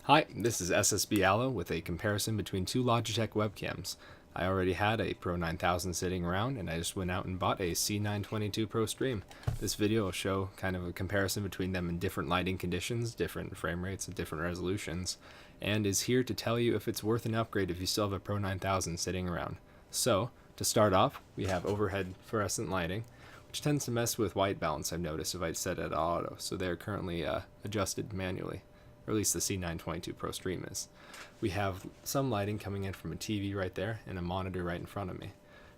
Hi, this is SSB Allo with a comparison between two Logitech webcams. I already had a Pro 9000 sitting around and I just went out and bought a C922 Pro Stream. This video will show kind of a comparison between them in different lighting conditions, different frame rates, and different resolutions, and is here to tell you if it's worth an upgrade if you still have a Pro 9000 sitting around. So, to start off, we have overhead fluorescent lighting, which tends to mess with white balance, I've noticed, if I set it at auto, so they're currently adjusted manually. Or at least the C922 Pro Stream is. We have some lighting coming in from a TV right there and a monitor right in front of me.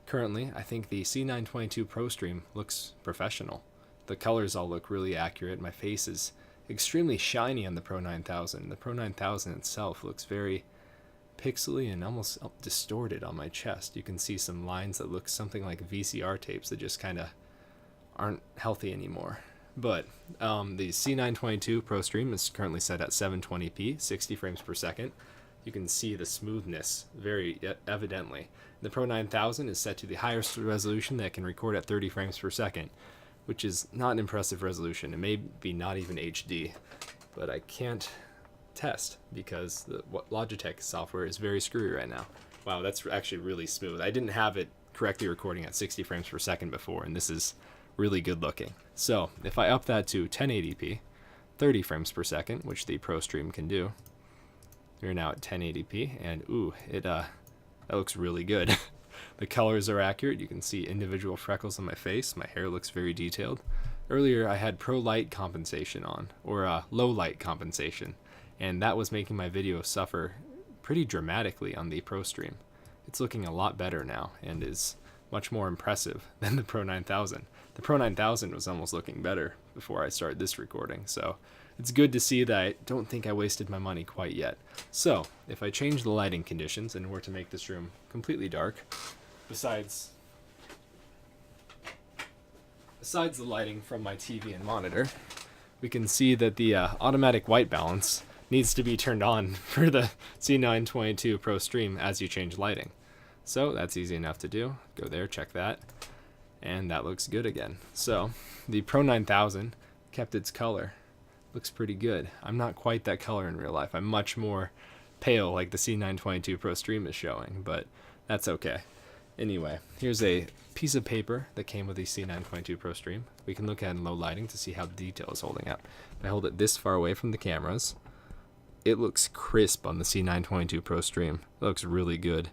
Currently, I think the C922 Pro Stream looks professional. The colors all look really accurate. My face is extremely shiny on the Pro 9000. The Pro 9000 itself looks very pixely and almost distorted on my chest. You can see some lines that look something like VCR tapes that just kind of aren't healthy anymore. But the C922 Pro Stream is currently set at 720p, 60 frames per second. You can see the smoothness very evidently. The Pro 9000 is set to the highest resolution that can record at 30 frames per second, which is not an impressive resolution. It may be not even HD, but I can't test because the Logitech software is very screwy right now. Wow, that's actually really smooth. I didn't have it correctly recording at 60 frames per second before, and this is really good looking. So if I up that to 1080p, 30 frames per second, which the Pro Stream can do, we're now at 1080p, and ooh, that looks really good. The colors are accurate. You can see individual freckles on my face. My hair looks very detailed. Earlier I had Pro Light compensation on, or low light compensation, and that was making my video suffer pretty dramatically on the Pro Stream. It's looking a lot better now and is much more impressive than the Pro 9000. The Pro 9000 was almost looking better before I started this recording, so it's good to see that I don't think I wasted my money quite yet. So, if I change the lighting conditions and were to make this room completely dark, besides the lighting from my TV and monitor, we can see that the automatic white balance needs to be turned on for the C922 Pro Stream as you change lighting. So that's easy enough to do. Go there, check that, and that looks good again. So the Pro 9000 kept its color. Looks pretty good. I'm not quite that color in real life. I'm much more pale like the C922 Pro Stream is showing, but that's okay. Anyway, here's a piece of paper that came with the C922 Pro Stream. We can look at it in low lighting to see how the detail is holding up. If I hold it this far away from the cameras, it looks crisp on the C922 Pro Stream. It looks really good.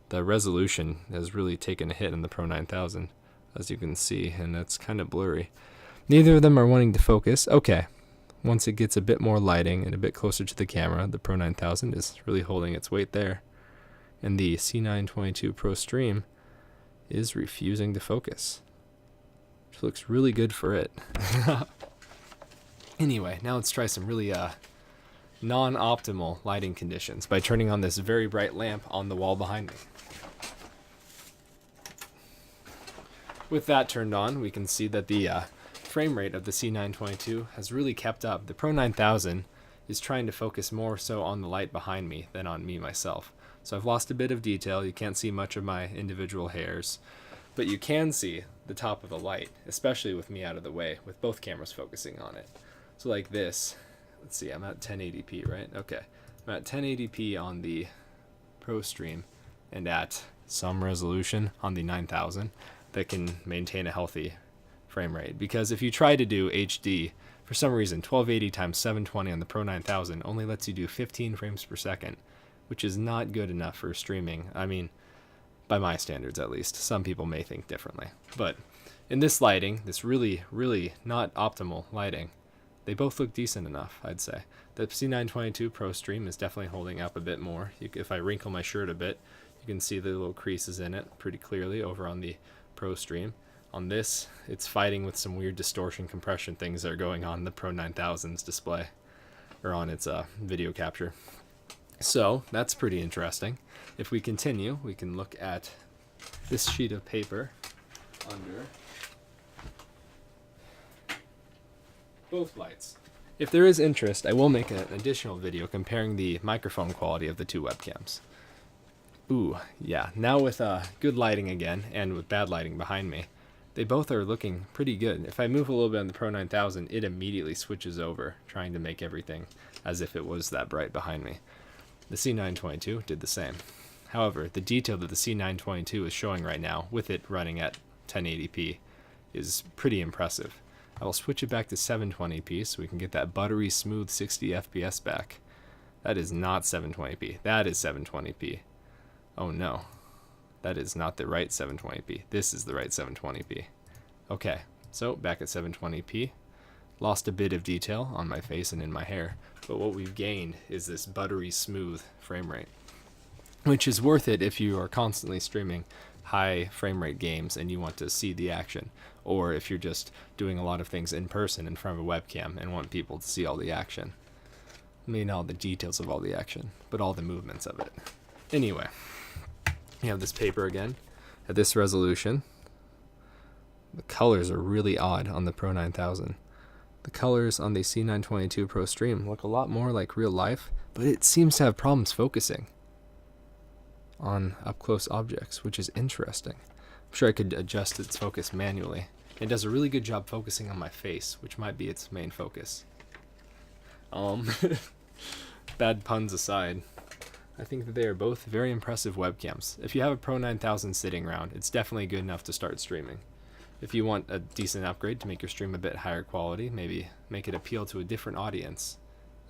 The resolution has really taken a hit in the Pro 9000, as you can see, and it's kind of blurry. Neither of them are wanting to focus. Okay, once it gets a bit more lighting and a bit closer to the camera, the Pro 9000 is really holding its weight there. And the C922 Pro Stream is refusing to focus, which looks really good for it. Anyway, now let's try some really non-optimal lighting conditions by turning on this very bright lamp on the wall behind me. With that turned on, we can see that the frame rate of the C922 has really kept up. The Pro 9000 is trying to focus more so on the light behind me than on me myself. So I've lost a bit of detail. You can't see much of my individual hairs, but you can see the top of the light, especially with me out of the way, with both cameras focusing on it. So like this, let's see, I'm at 1080p, right? Okay, I'm at 1080p on the Pro Stream and at some resolution on the 9000 that can maintain a healthy frame rate. Because if you try to do HD, for some reason 1280 times 720 on the Pro 9000 only lets you do 15 frames per second, which is not good enough for streaming. I mean, by my standards at least. Some people may think differently. But in this lighting, this really, really not optimal lighting, they both look decent enough, I'd say. The C922 Pro Stream is definitely holding up a bit more. If I wrinkle my shirt a bit, you can see the little creases in it pretty clearly over on the Pro Stream. On this, it's fighting with some weird distortion compression things that are going on in the Pro 9000's display, or on its video capture. So that's pretty interesting. If we continue, we can look at this sheet of paper under both lights. If there is interest, I will make an additional video comparing the microphone quality of the two webcams. Ooh, yeah, now with good lighting again, and with bad lighting behind me, they both are looking pretty good. If I move a little bit on the Pro 9000, it immediately switches over, trying to make everything as if it was that bright behind me. The C922 did the same. However, the detail that the C922 is showing right now, with it running at 1080p, is pretty impressive. I will switch it back to 720p so we can get that buttery smooth 60 FPS back. That is not 720p. That is 720p. Oh no. That is not the right 720p. This is the right 720p. Okay, so back at 720p. Lost a bit of detail on my face and in my hair, but what we've gained is this buttery smooth frame rate, which is worth it if you are constantly streaming high frame rate games and you want to see the action, or if you're just doing a lot of things in person in front of a webcam and want people to see all the action. I mean, all the details of all the action, but all the movements of it. Anyway, you have this paper again at this resolution. The colors are really odd on the Pro 9000. The colors on the C922 Pro Stream look a lot more like real life, but it seems to have problems focusing on up-close objects, which is interesting. I'm sure I could adjust its focus manually. It does a really good job focusing on my face, which might be its main focus. Bad puns aside, I think that they are both very impressive webcams. If you have a Pro 9000 sitting around, it's definitely good enough to start streaming. If you want a decent upgrade to make your stream a bit higher quality, maybe make it appeal to a different audience,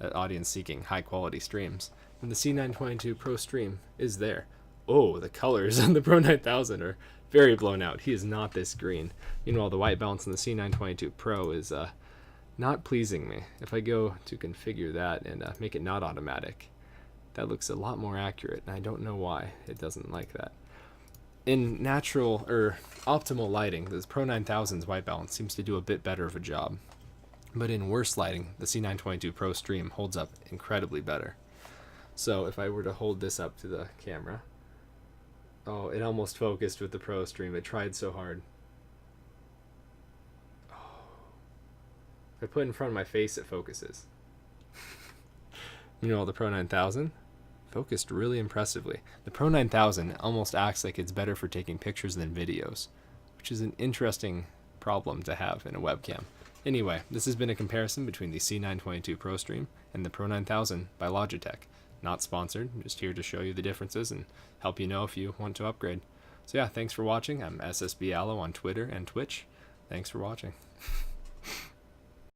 an audience seeking high quality streams, then the C922 Pro Stream is there. Oh, the colors on the Pro 9000 are very blown out. He is not this green. Meanwhile, the white balance on the C922 Pro is not pleasing me. If I go to configure that and make it not automatic, that looks a lot more accurate, and I don't know why it doesn't like that. In natural or optimal lighting, the Pro 9000's white balance seems to do a bit better of a job. But in worse lighting, the C922 Pro Stream holds up incredibly better. So if I were to hold this up to the camera, oh, it almost focused with the Pro Stream. It tried so hard. Oh. If I put it in front of my face, it focuses. The Pro 9000 focused really impressively. The Pro 9000 almost acts like it's better for taking pictures than videos, which is an interesting problem to have in a webcam. Anyway, this has been a comparison between the C922 Pro Stream and the Pro 9000 by Logitech. Not sponsored, I'm just here to show you the differences and help you know if you want to upgrade. So yeah, thanks for watching. I'm SSB Allo on Twitter and Twitch. Thanks for watching.